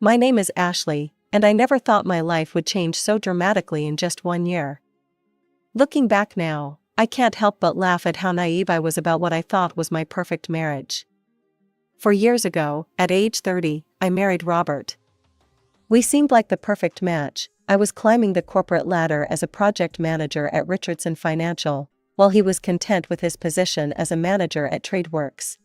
My name is Ashley, and I never thought my life would change so dramatically in just 1 year. Looking back now, I can't help but laugh at how naive I was about what I thought was my perfect marriage. 4 years ago, at age 30, I married Robert. We seemed like the perfect match. I was climbing the corporate ladder as a project manager at Richardson Financial, while he was content with his position as a manager at TradeWorks.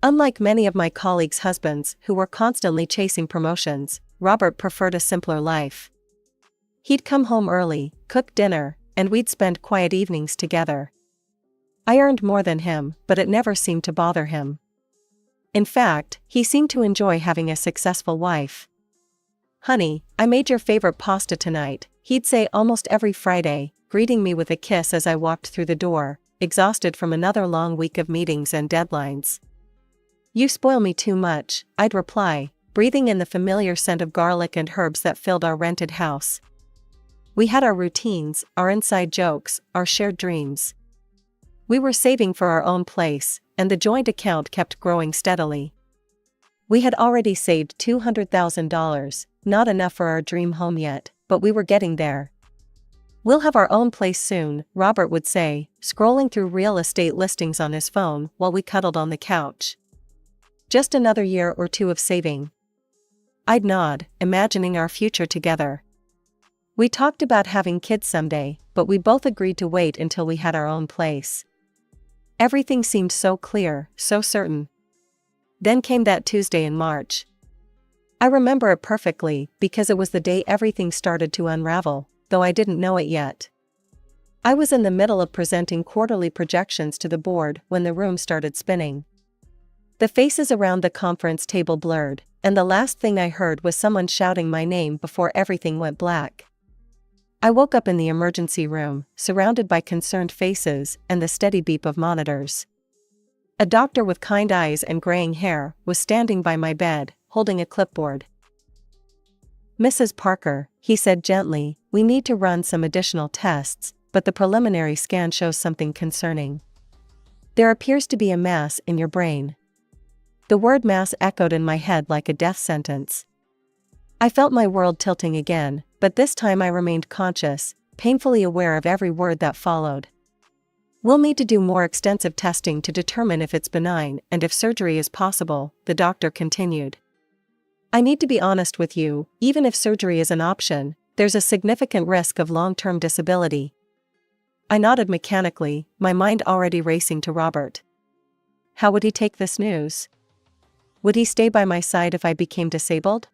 Unlike many of my colleagues' husbands who were constantly chasing promotions, Robert preferred a simpler life. He'd come home early, cook dinner, and we'd spend quiet evenings together. I earned more than him, but it never seemed to bother him. In fact, he seemed to enjoy having a successful wife. "Honey, I made your favorite pasta tonight," he'd say almost every Friday, greeting me with a kiss as I walked through the door, exhausted from another long week of meetings and deadlines. "You spoil me too much," I'd reply, breathing in the familiar scent of garlic and herbs that filled our rented house. We had our routines, our inside jokes, our shared dreams. We were saving for our own place, and the joint account kept growing steadily. We had already saved $200,000, not enough for our dream home yet, but we were getting there. "We'll have our own place soon," Robert would say, scrolling through real estate listings on his phone while we cuddled on the couch. "Just another year or two of saving." I'd nod, imagining our future together. We talked about having kids someday, but we both agreed to wait until we had our own place. Everything seemed so clear, so certain. Then came that Tuesday in March. I remember it perfectly because it was the day everything started to unravel, though I didn't know it yet. I was in the middle of presenting quarterly projections to the board when the room started spinning. The faces around the conference table blurred, and the last thing I heard was someone shouting my name before everything went black. I woke up in the emergency room, surrounded by concerned faces and the steady beep of monitors. A doctor with kind eyes and graying hair was standing by my bed, holding a clipboard. "Mrs. Parker," he said gently, "we need to run some additional tests, but the preliminary scan shows something concerning. There appears to be a mass in your brain." The word mass echoed in my head like a death sentence. I felt my world tilting again, but this time I remained conscious, painfully aware of every word that followed. "We'll need to do more extensive testing to determine if it's benign and if surgery is possible," the doctor continued. "I need to be honest with you, even if surgery is an option, there's a significant risk of long-term disability." I nodded mechanically, my mind already racing to Robert. How would he take this news? Would he stay by my side if I became disabled?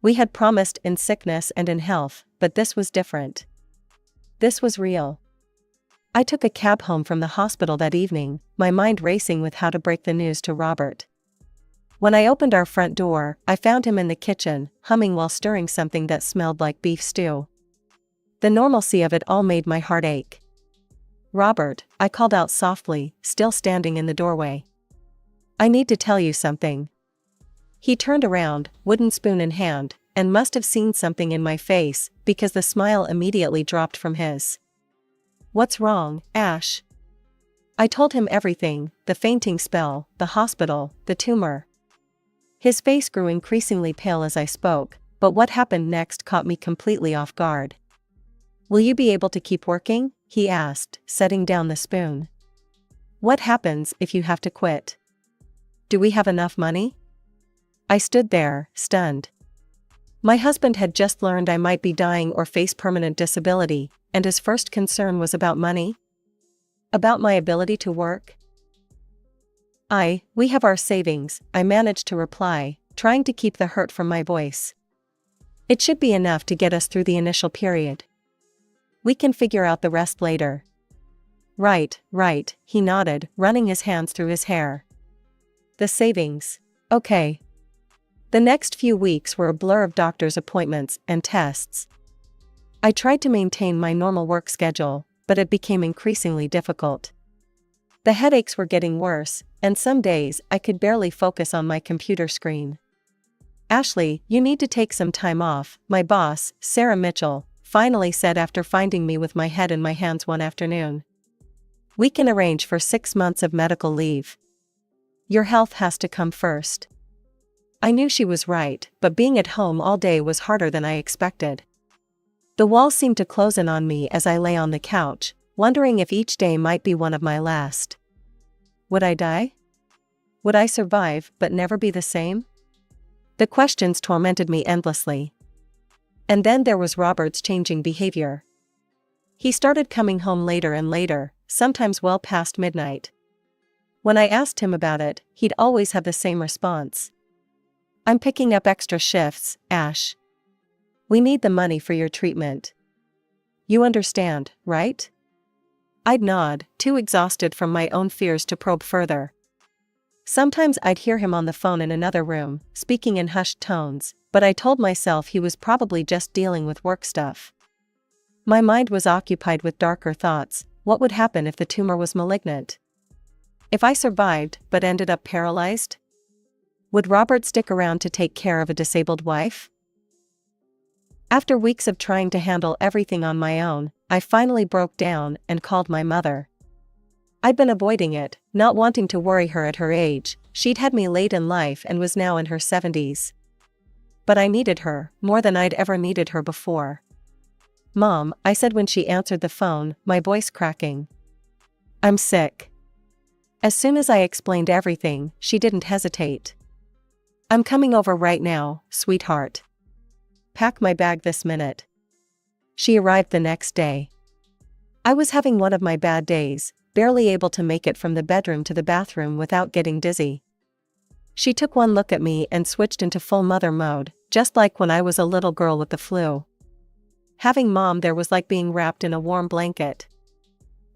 We had promised in sickness and in health, but this was different. This was real. I took a cab home from the hospital that evening, my mind racing with how to break the news to Robert. When I opened our front door, I found him in the kitchen, humming while stirring something that smelled like beef stew. The normalcy of it all made my heart ache. "Robert," I called out softly, still standing in the doorway. "I need to tell you something." He turned around, wooden spoon in hand, and must have seen something in my face, because the smile immediately dropped from his. "What's wrong, Ash?" I told him everything, the fainting spell, the hospital, the tumor. His face grew increasingly pale as I spoke, but what happened next caught me completely off guard. "Will you be able to keep working?" he asked, setting down the spoon. "What happens if you have to quit? Do we have enough money?" I stood there, stunned. My husband had just learned I might be dying or face permanent disability, and his first concern was about money? About my ability to work? We have our savings," I managed to reply, trying to keep the hurt from my voice. "It should be enough to get us through the initial period. We can figure out the rest later." Right, he nodded, running his hands through his hair. "The savings. Okay." The next few weeks were a blur of doctor's appointments and tests. I tried to maintain my normal work schedule, but it became increasingly difficult. The headaches were getting worse, and some days I could barely focus on my computer screen. "Ashley, you need to take some time off," my boss, Sarah Mitchell, finally said after finding me with my head in my hands one afternoon. "We can arrange for 6 months of medical leave. Your health has to come first." I knew she was right, but being at home all day was harder than I expected. The walls seemed to close in on me as I lay on the couch, wondering if each day might be one of my last. Would I die? Would I survive but never be the same? The questions tormented me endlessly. And then there was Robert's changing behavior. He started coming home later and later, sometimes well past midnight. When I asked him about it, he'd always have the same response. I'm picking up extra shifts, Ash. We need the money for your treatment. You understand, right? I'd nod, too exhausted from my own fears to probe further. Sometimes I'd hear him on the phone in another room, speaking in hushed tones, but I told myself he was probably just dealing with work stuff. My mind was occupied with darker thoughts. What would happen if the tumor was malignant? If I survived but ended up paralyzed? Would Robert stick around to take care of a disabled wife? After weeks of trying to handle everything on my own, I finally broke down and called my mother. I'd been avoiding it, not wanting to worry her at her age. She'd had me late in life and was now in her 70s. But I needed her, more than I'd ever needed her before. Mom, I said when she answered the phone, my voice cracking. I'm sick. As soon as I explained everything, she didn't hesitate. I'm coming over right now, sweetheart. Pack my bag this minute. She arrived the next day. I was having one of my bad days, barely able to make it from the bedroom to the bathroom without getting dizzy. She took one look at me and switched into full mother mode, just like when I was a little girl with the flu. Having Mom there was like being wrapped in a warm blanket.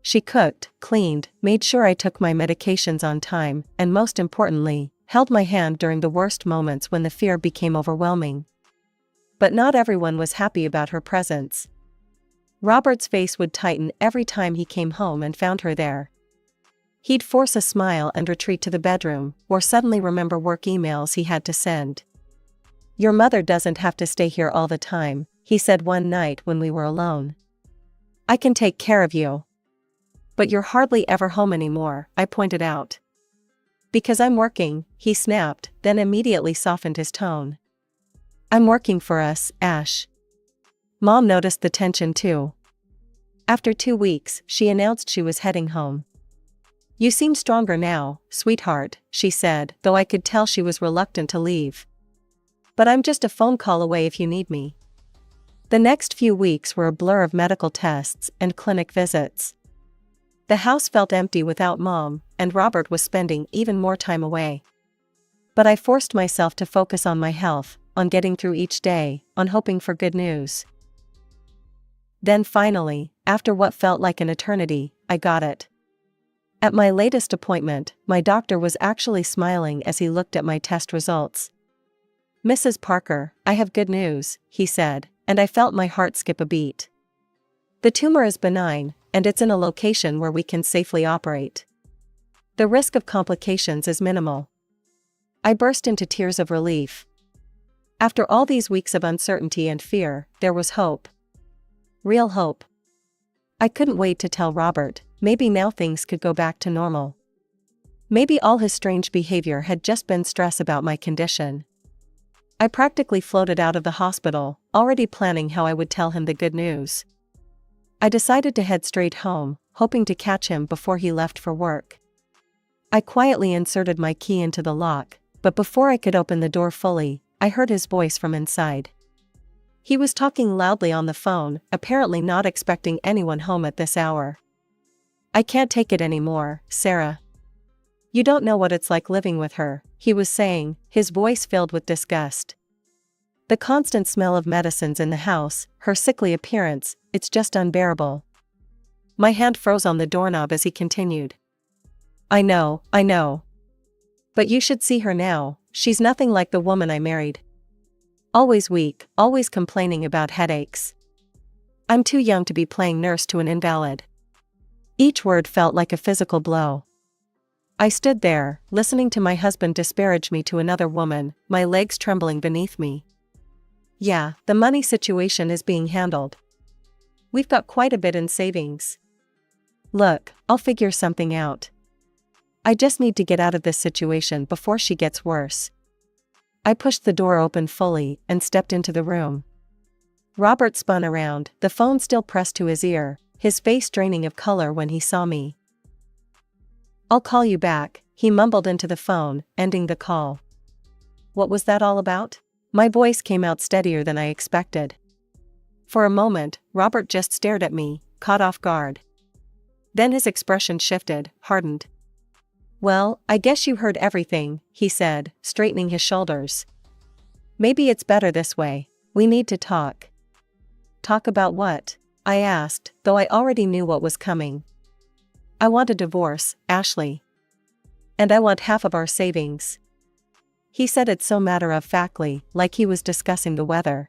She cooked, cleaned, made sure I took my medications on time, and most importantly, held my hand during the worst moments when the fear became overwhelming. But not everyone was happy about her presence. Robert's face would tighten every time he came home and found her there. He'd force a smile and retreat to the bedroom, or suddenly remember work emails he had to send. Your mother doesn't have to stay here all the time, he said one night when we were alone. I can take care of you. But you're hardly ever home anymore, I pointed out. Because I'm working, he snapped, then immediately softened his tone. I'm working for us, Ash. Mom noticed the tension too. After 2 weeks, she announced she was heading home. You seem stronger now, sweetheart, she said, though I could tell she was reluctant to leave. But I'm just a phone call away if you need me. The next few weeks were a blur of medical tests and clinic visits. The house felt empty without Mom, and Robert was spending even more time away. But I forced myself to focus on my health, on getting through each day, on hoping for good news. Then finally, after what felt like an eternity, I got it. At my latest appointment, my doctor was actually smiling as he looked at my test results. Mrs. Parker, I have good news, he said, and I felt my heart skip a beat. The tumor is benign, and it's in a location where we can safely operate. The risk of complications is minimal. I burst into tears of relief. After all these weeks of uncertainty and fear, there was hope. Real hope. I couldn't wait to tell Robert. Maybe now things could go back to normal. Maybe all his strange behavior had just been stress about my condition. I practically floated out of the hospital, already planning how I would tell him the good news. I decided to head straight home, hoping to catch him before he left for work. I quietly inserted my key into the lock, but before I could open the door fully, I heard his voice from inside. He was talking loudly on the phone, apparently not expecting anyone home at this hour. I can't take it anymore, Sarah. You don't know what it's like living with her, he was saying, his voice filled with disgust. The constant smell of medicines in the house, her sickly appearance, it's just unbearable. My hand froze on the doorknob as he continued. I know. But you should see her now, she's nothing like the woman I married. Always weak, always complaining about headaches. I'm too young to be playing nurse to an invalid. Each word felt like a physical blow. I stood there, listening to my husband disparage me to another woman, my legs trembling beneath me. Yeah, the money situation is being handled. We've got quite a bit in savings. Look, I'll figure something out. I just need to get out of this situation before she gets worse. I pushed the door open fully and stepped into the room. Robert spun around, the phone still pressed to his ear, his face draining of color when he saw me. "I'll call you back," he mumbled into the phone, ending the call. What was that all about? My voice came out steadier than I expected. For a moment, Robert just stared at me, caught off guard. Then his expression shifted, hardened. "Well, I guess you heard everything," he said, straightening his shoulders. "Maybe it's better this way. We need to talk." "Talk about what?" I asked, though I already knew what was coming. "I want a divorce, Ashley. And I want half of our savings." He said it so matter-of-factly, like he was discussing the weather.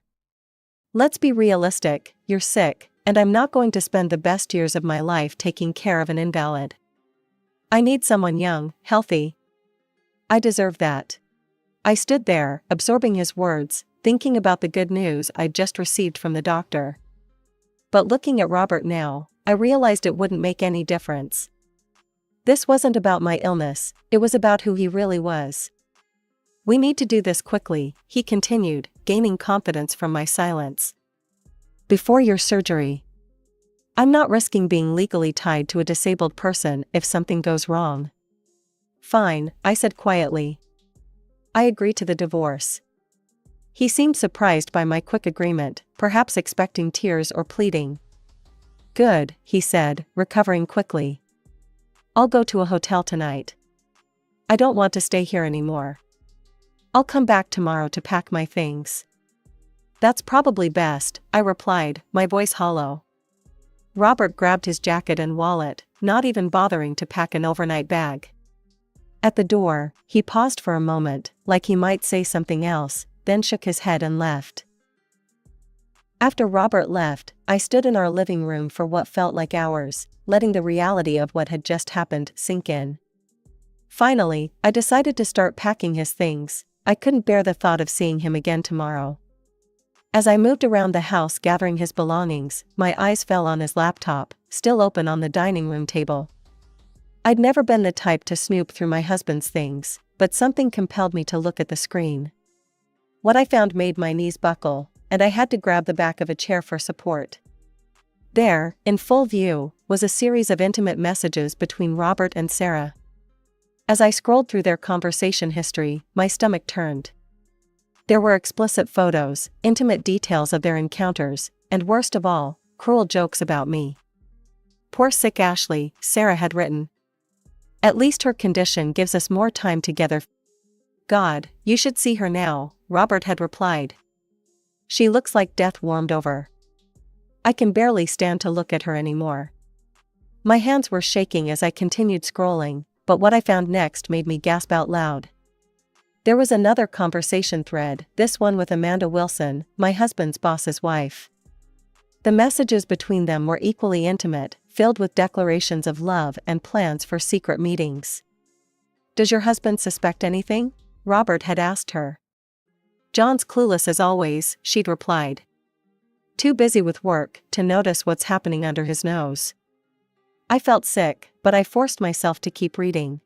"Let's be realistic, you're sick, and I'm not going to spend the best years of my life taking care of an invalid. I need someone young, healthy. I deserve that." I stood there, absorbing his words, thinking about the good news I'd just received from the doctor. But looking at Robert now, I realized it wouldn't make any difference. This wasn't about my illness, it was about who he really was. "We need to do this quickly," he continued, gaining confidence from my silence. "Before your surgery. I'm not risking being legally tied to a disabled person if something goes wrong." "Fine," I said quietly. "I agree to the divorce." He seemed surprised by my quick agreement, perhaps expecting tears or pleading. "Good," he said, recovering quickly. "I'll go to a hotel tonight. I don't want to stay here anymore. I'll come back tomorrow to pack my things." "That's probably best," I replied, my voice hollow. Robert grabbed his jacket and wallet, not even bothering to pack an overnight bag. At the door, he paused for a moment, like he might say something else, then shook his head and left. After Robert left, I stood in our living room for what felt like hours, letting the reality of what had just happened sink in. Finally, I decided to start packing his things. I couldn't bear the thought of seeing him again tomorrow. As I moved around the house gathering his belongings, my eyes fell on his laptop, still open on the dining room table. I'd never been the type to snoop through my husband's things, but something compelled me to look at the screen. What I found made my knees buckle, and I had to grab the back of a chair for support. There, in full view, was a series of intimate messages between Robert and Sarah. As I scrolled through their conversation history, my stomach turned. There were explicit photos, intimate details of their encounters, and worst of all, cruel jokes about me. "Poor sick Ashley," Sarah had written. "At least her condition gives us more time together." "God, you should see her now," Robert had replied. "She looks like death warmed over. I can barely stand to look at her anymore." My hands were shaking as I continued scrolling, but what I found next made me gasp out loud. There was another conversation thread, this one with Amanda Wilson, my husband's boss's wife. The messages between them were equally intimate, filled with declarations of love and plans for secret meetings. "Does your husband suspect anything?" Robert had asked her. "John's clueless as always," she'd replied. "Too busy with work to notice what's happening under his nose." I felt sick, but I forced myself to keep reading.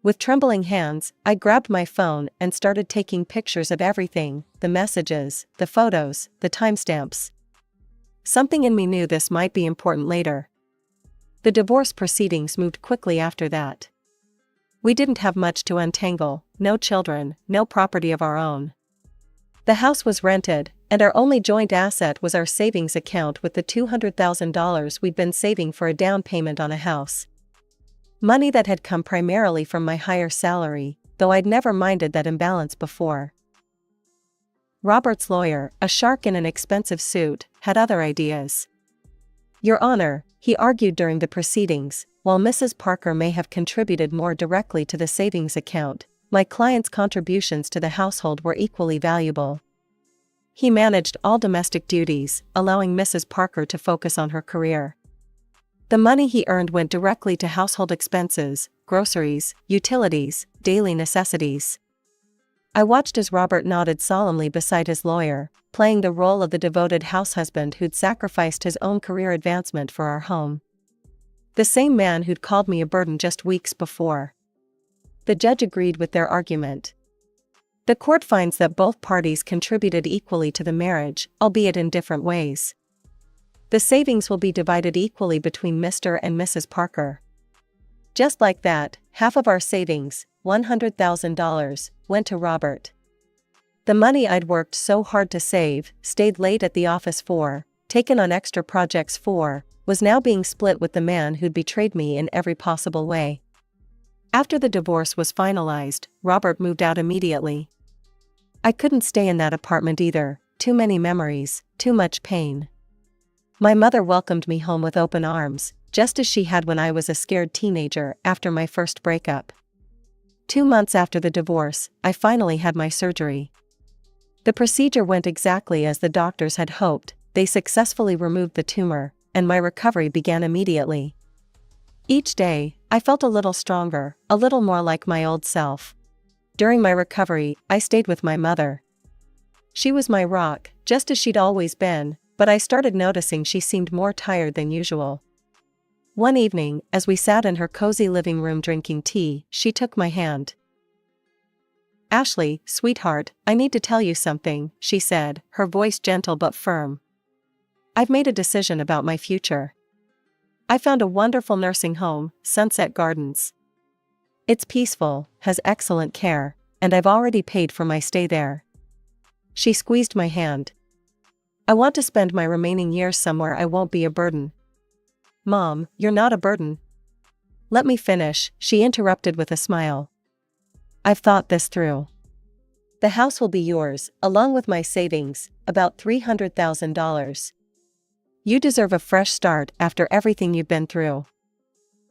With trembling hands, I grabbed my phone and started taking pictures of everything, the messages, the photos, the timestamps. Something in me knew this might be important later. The divorce proceedings moved quickly after that. We didn't have much to untangle, no children, no property of our own. The house was rented, and our only joint asset was our savings account with the $200,000 we'd been saving for a down payment on a house. Money that had come primarily from my higher salary, though I'd never minded that imbalance before. Robert's lawyer, a shark in an expensive suit, had other ideas. "Your Honor," he argued during the proceedings, "while Mrs. Parker may have contributed more directly to the savings account, my client's contributions to the household were equally valuable. He managed all domestic duties, allowing Mrs. Parker to focus on her career. The money he earned went directly to household expenses, groceries, utilities, daily necessities." I watched as Robert nodded solemnly beside his lawyer, playing the role of the devoted house husband who'd sacrificed his own career advancement for our home. The same man who'd called me a burden just weeks before. The judge agreed with their argument. The court finds that both parties contributed equally to the marriage, albeit in different ways. The savings will be divided equally between Mr. and Mrs. Parker. Just like that, half of our savings, $100,000, went to Robert. The money I'd worked so hard to save, stayed late at the office for, taken on extra projects for, was now being split with the man who'd betrayed me in every possible way. After the divorce was finalized, Robert moved out immediately. I couldn't stay in that apartment either, too many memories, too much pain. My mother welcomed me home with open arms, just as she had when I was a scared teenager after my first breakup. 2 months after the divorce, I finally had my surgery. The procedure went exactly as the doctors had hoped. They successfully removed the tumor, and my recovery began immediately. Each day, I felt a little stronger, a little more like my old self. During my recovery, I stayed with my mother. She was my rock, just as she'd always been, but I started noticing she seemed more tired than usual. One evening, as we sat in her cozy living room drinking tea, she took my hand. "Ashley, sweetheart, I need to tell you something," she said, her voice gentle but firm. "I've made a decision about my future. I found a wonderful nursing home, Sunset Gardens. It's peaceful, has excellent care, and I've already paid for my stay there." She squeezed my hand. "I want to spend my remaining years somewhere I won't be a burden." "Mom, you're not a burden." "Let me finish," she interrupted with a smile. "I've thought this through. The house will be yours, along with my savings, about $300,000. You deserve a fresh start after everything you've been through."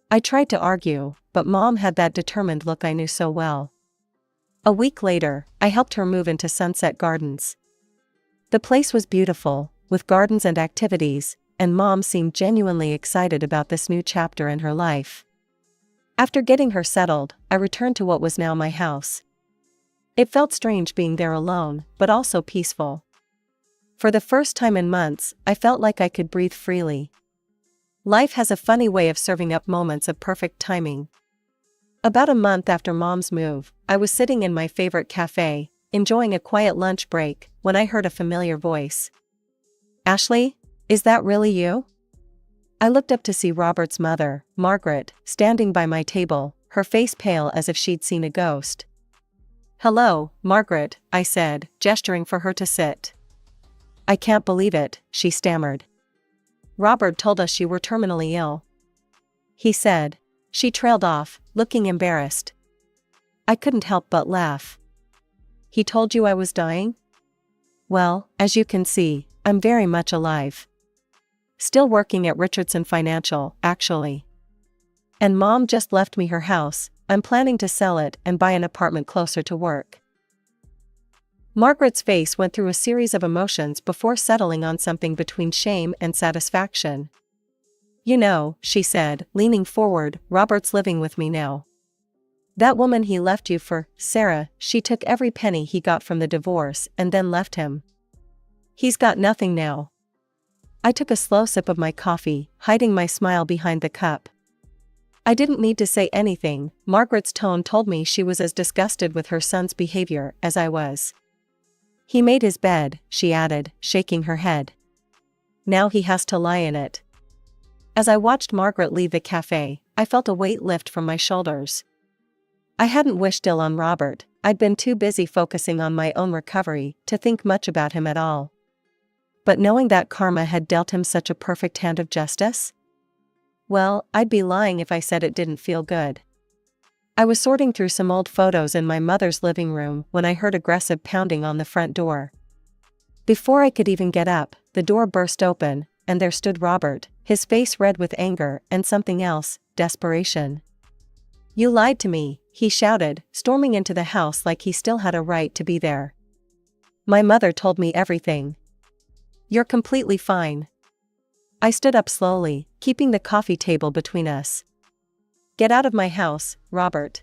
I tried to argue, but Mom had that determined look I knew so well. A week later, I helped her move into Sunset Gardens. The place was beautiful, with gardens and activities, and Mom seemed genuinely excited about this new chapter in her life. After getting her settled, I returned to what was now my house. It felt strange being there alone, but also peaceful. For the first time in months, I felt like I could breathe freely. Life has a funny way of serving up moments of perfect timing. About a month after Mom's move, I was sitting in my favorite cafe, enjoying a quiet lunch break, when I heard a familiar voice. "Ashley, is that really you?" I looked up to see Robert's mother, Margaret, standing by my table, her face pale as if she'd seen a ghost. "Hello, Margaret," I said, gesturing for her to sit. "I can't believe it," she stammered. "Robert told us you were terminally ill," he said. She trailed off, looking embarrassed. I couldn't help but laugh. "He told you I was dying?" "Well, as you can see, I'm very much alive. Still working at Richardson Financial, actually. And Mom just left me her house. I'm planning to sell it and buy an apartment closer to work." Margaret's face went through a series of emotions before settling on something between shame and satisfaction. "You know," she said, leaning forward, "Robert's living with me now. That woman he left you for, Sarah, she took every penny he got from the divorce and then left him. He's got nothing now." I took a slow sip of my coffee, hiding my smile behind the cup. I didn't need to say anything. Margaret's tone told me she was as disgusted with her son's behavior as I was. "He made his bed," she added, shaking her head. "Now he has to lie in it." As I watched Margaret leave the cafe, I felt a weight lift from my shoulders. I hadn't wished ill on Robert. I'd been too busy focusing on my own recovery to think much about him at all. But knowing that karma had dealt him such a perfect hand of justice? Well, I'd be lying if I said it didn't feel good. I was sorting through some old photos in my mother's living room when I heard aggressive pounding on the front door. Before I could even get up, the door burst open, and there stood Robert, his face red with anger and something else, desperation. "You lied to me," he shouted, storming into the house like he still had a right to be there. "My mother told me everything. You're completely fine." I stood up slowly, keeping the coffee table between us. "Get out of my house, Robert."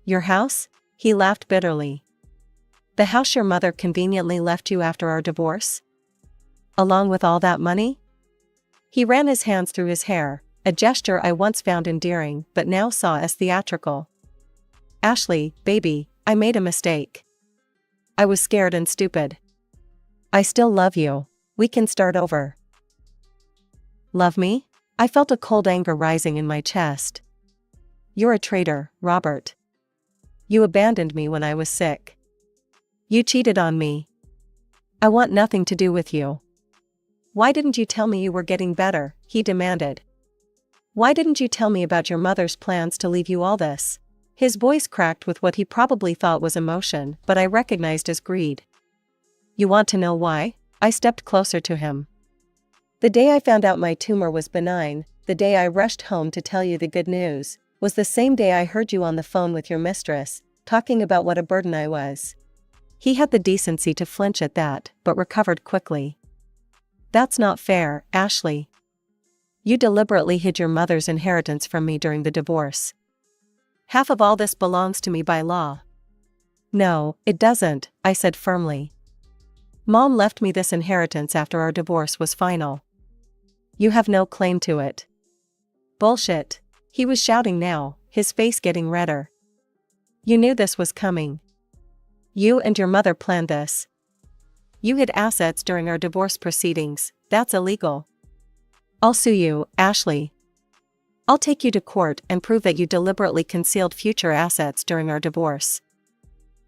"Your house?" He laughed bitterly. "The house your mother conveniently left you after our divorce? Along with all that money?" He ran his hands through his hair, a gesture I once found endearing but now saw as theatrical. "Ashley, baby, I made a mistake. I was scared and stupid. I still love you. We can start over. Love me? I felt a cold anger rising in my chest. You're a traitor, Robert. You abandoned me when I was sick. You cheated on me. I want nothing to do with you. Why didn't you tell me you were getting better? He demanded. Why didn't you tell me about your mother's plans to leave you all this? His voice cracked with what he probably thought was emotion, but I recognized as greed. You want to know why? I stepped closer to him. The day I found out my tumor was benign, the day I rushed home to tell you the good news, was the same day I heard you on the phone with your mistress, talking about what a burden I was. He had the decency to flinch at that, but recovered quickly. That's not fair, Ashley. You deliberately hid your mother's inheritance from me during the divorce. Half of all this belongs to me by law. No, it doesn't, I said firmly. Mom left me this inheritance after our divorce was final. You have no claim to it. Bullshit. He was shouting now, his face getting redder. You knew this was coming. You and your mother planned this. You hid assets during our divorce proceedings. That's illegal. I'll sue you, Ashley. I'll take you to court and prove that you deliberately concealed future assets during our divorce.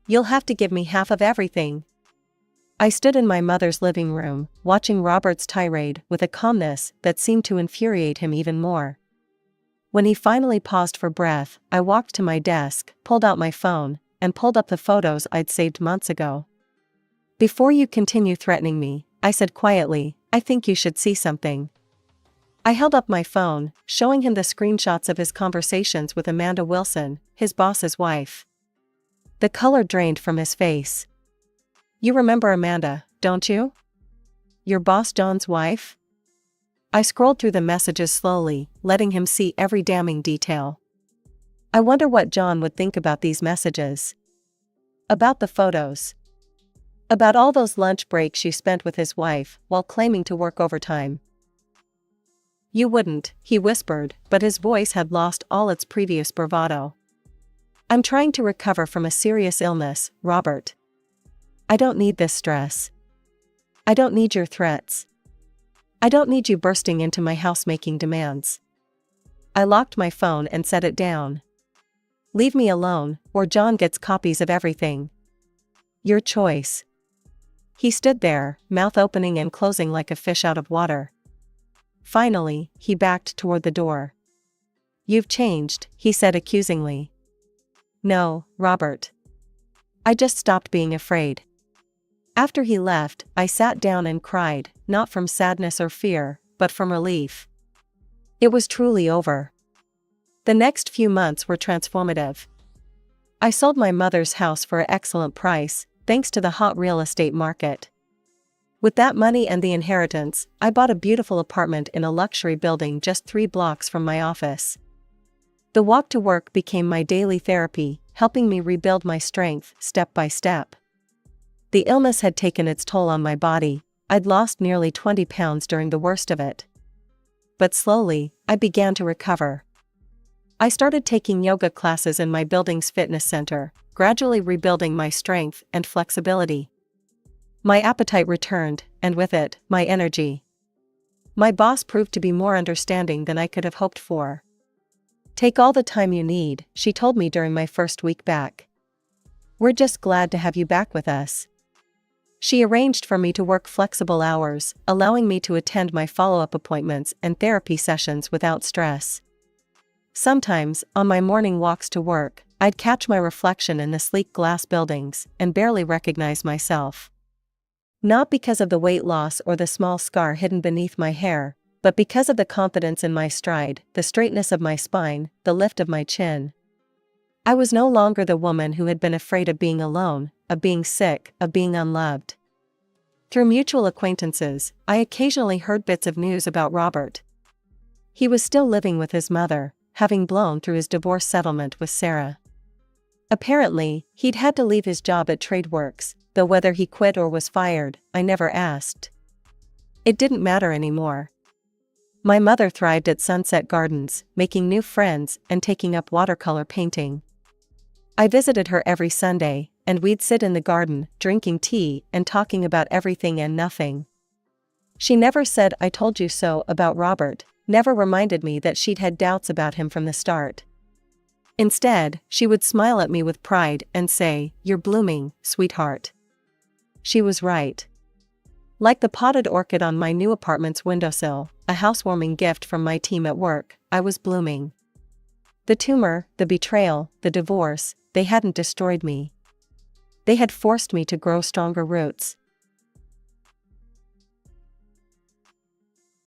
You'll have to give me half of everything. I stood in my mother's living room, watching Robert's tirade with a calmness that seemed to infuriate him even more. When he finally paused for breath, I walked to my desk, pulled out my phone, and pulled up the photos I'd saved months ago. Before you continue threatening me, I said quietly, I think you should see something. I held up my phone, showing him the screenshots of his conversations with Amanda Wilson, his boss's wife. The color drained from his face. You remember Amanda, don't you? Your boss John's wife? I scrolled through the messages slowly, letting him see every damning detail. I wonder what John would think about these messages. About the photos. About all those lunch breaks you spent with his wife while claiming to work overtime. You wouldn't, he whispered, but his voice had lost all its previous bravado. I'm trying to recover from a serious illness, Robert. I don't need this stress. I don't need your threats. I don't need you bursting into my house making demands. I locked my phone and set it down. Leave me alone, or John gets copies of everything. Your choice. He stood there, mouth opening and closing like a fish out of water. Finally, he backed toward the door. You've changed, he said accusingly. No, Robert. I just stopped being afraid. After he left, I sat down and cried, not from sadness or fear, but from relief. It was truly over. The next few months were transformative. I sold my mother's house for an excellent price, thanks to the hot real estate market. With that money and the inheritance, I bought a beautiful apartment in a luxury building just 3 blocks from my office. The walk to work became my daily therapy, helping me rebuild my strength step by step. The illness had taken its toll on my body. I'd lost nearly 20 pounds during the worst of it. But slowly, I began to recover. I started taking yoga classes in my building's fitness center, gradually rebuilding my strength and flexibility. My appetite returned, and with it, my energy. My boss proved to be more understanding than I could have hoped for. Take all the time you need, she told me during my first week back. We're just glad to have you back with us. She arranged for me to work flexible hours, allowing me to attend my follow-up appointments and therapy sessions without stress. Sometimes, on my morning walks to work, I'd catch my reflection in the sleek glass buildings and barely recognize myself. Not because of the weight loss or the small scar hidden beneath my hair, but because of the confidence in my stride, the straightness of my spine, the lift of my chin. I was no longer the woman who had been afraid of being alone, of being sick, of being unloved. Through mutual acquaintances, I occasionally heard bits of news about Robert. He was still living with his mother, having blown through his divorce settlement with Sarah. Apparently, he'd had to leave his job at TradeWorks, though whether he quit or was fired, I never asked. It didn't matter anymore. My mother thrived at Sunset Gardens, making new friends and taking up watercolor painting. I visited her every Sunday, and we'd sit in the garden, drinking tea and talking about everything and nothing. She never said "I told you so" about Robert, never reminded me that she'd had doubts about him from the start. Instead, she would smile at me with pride and say, "You're blooming, sweetheart." She was right. Like the potted orchid on my new apartment's windowsill, a housewarming gift from my team at work, I was blooming. The tumor, the betrayal, the divorce, they hadn't destroyed me. They had forced me to grow stronger roots.